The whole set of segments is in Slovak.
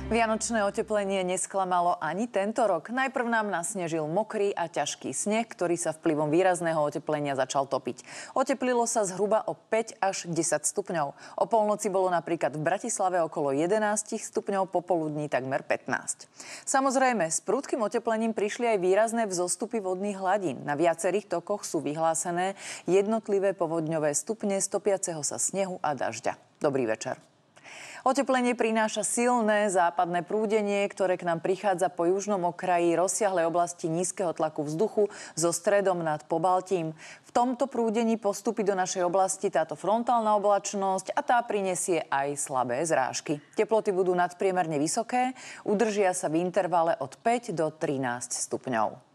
Vianočné oteplenie nesklamalo ani tento rok. Najprv nám nasnežil mokrý a ťažký sneh, ktorý sa vplyvom výrazného oteplenia začal topiť. Oteplilo sa zhruba o 5 až 10 stupňov. O polnoci bolo napríklad v Bratislave okolo 11 stupňov, popoludní takmer 15. Samozrejme, s prudkým oteplením prišli aj výrazné vzostupy vodných hladín. Na viacerých tokoch sú vyhlásené jednotlivé povodňové stupne stopiaceho sa snehu a dažďa. Dobrý večer. Oteplenie prináša silné západné prúdenie, ktoré k nám prichádza po južnom okraji rozsiahlej oblasti nízkeho tlaku vzduchu so stredom nad Pobaltím. V tomto prúdení postupí do našej oblasti táto frontálna oblačnosť a tá prinesie aj slabé zrážky. Teploty budú nadpriemerne vysoké, udržia sa v intervale od 5 do 13 stupňov.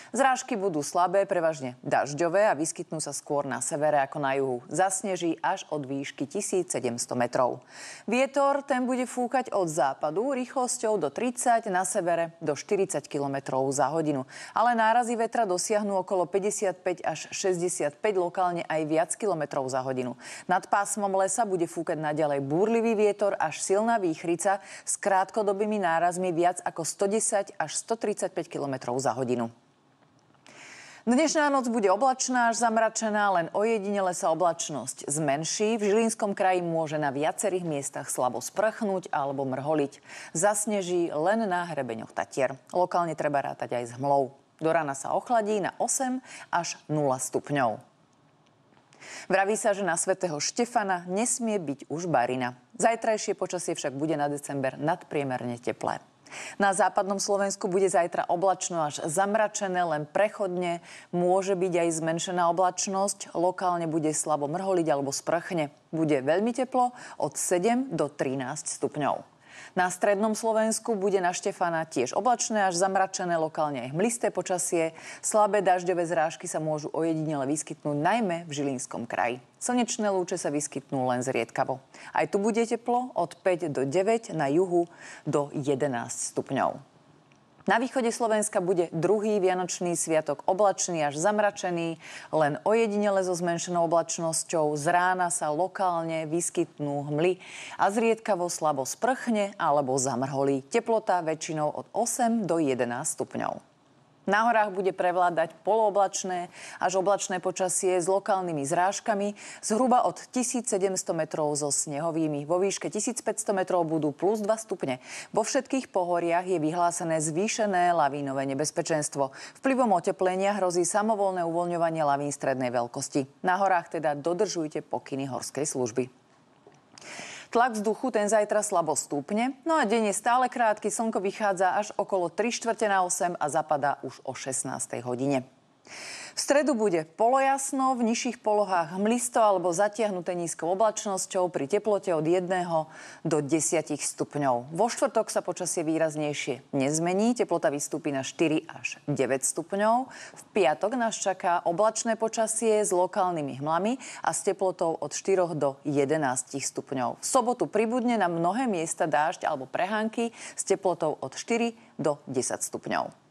Zrážky budú slabé, prevažne dažďové a vyskytnú sa skôr na severe ako na juhu. Zasneží až od výšky 1700 metrov. Vietor ten bude fúkať od západu rýchlosťou do 30, na severe do 40 km za hodinu. Ale nárazy vetra dosiahnu okolo 55 až 65, lokálne aj viac kilometrov za hodinu. Nad pásmom lesa bude fúkať naďalej búrlivý vietor až silná výchrica s krátkodobými nárazmi viac ako 110 až 135 km za hodinu. Dnešná noc bude oblačná až zamračená, len ojedinele sa oblačnosť zmenší. V Žilinskom kraji môže na viacerých miestach slabo sprchnúť alebo mrholiť. Zasneží len na hrebeňoch Tatier. Lokálne treba rátať aj s hmlou. Do rána sa ochladí na 8 až 0 stupňov. Vraví sa, že na svätého Štefana nesmie byť už barina. Zajtrajšie počasie však bude na december nadpriemerne teplé. Na západnom Slovensku bude zajtra oblačno až zamračené, len prechodne môže byť aj zmenšená oblačnosť. Lokálne bude slabo mrholiť alebo sprchne. Bude veľmi teplo od 7 do 13 stupňov. Na strednom Slovensku bude na Štefana tiež oblačné až zamračené, lokálne aj hmlisté počasie. Slabé dažďové zrážky sa môžu ojedinele vyskytnúť najmä v Žilinskom kraji. Slnečné lúče sa vyskytnú len zriedkavo. Aj tu bude teplo od 5 do 9, na juhu do 11 stupňov. Na východe Slovenska bude druhý vianočný sviatok oblačný až zamračený, len ojedinele so zmenšenou oblačnosťou. Z rána sa lokálne vyskytnú hmly a zriedkavo slabo sprchne alebo zamrholí. Teplota väčšinou od 8 do 11 stupňov. Na horách bude prevládať polooblačné až oblačné počasie s lokálnymi zrážkami zhruba od 1700 metrov so snehovými. Vo výške 1500 metrov budú plus 2 stupne. Vo všetkých pohoriach je vyhlásené zvýšené lavínové nebezpečenstvo. Vplyvom oteplenia hrozí samovolné uvoľňovanie lavín strednej veľkosti. Na horách teda dodržujte pokyny horskej služby. Tlak vzduchu ten zajtra slabo stúpne, no a deň je stále krátky, slnko vychádza až okolo 7:45 a zapadá už o 16. hodine. V stredu bude polojasno, v nižších polohách hmlisto alebo zatiahnuté nízkou oblačnosťou pri teplote od 1 do 10 stupňov. Vo štvrtok sa počasie výraznejšie nezmení, teplota vystúpi na 4 až 9 stupňov. V piatok nás čaká oblačné počasie s lokálnymi hmlami a s teplotou od 4 do 11 stupňov. V sobotu pribudne na mnohé miesta dážď alebo prehánky s teplotou od 4 do 10 stupňov.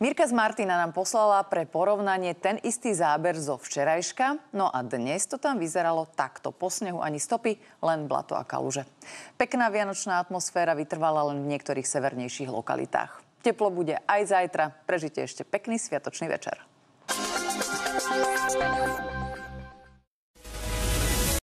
Mirka z Martina nám poslala pre porovnanie ten istý záber zo včerajška, no a dnes to tam vyzeralo takto. Po snehu ani stopy, len blato a kaluže. Pekná vianočná atmosféra vytrvala len v niektorých severnejších lokalitách. Teplo bude aj zajtra. Prežite ešte pekný sviatočný večer.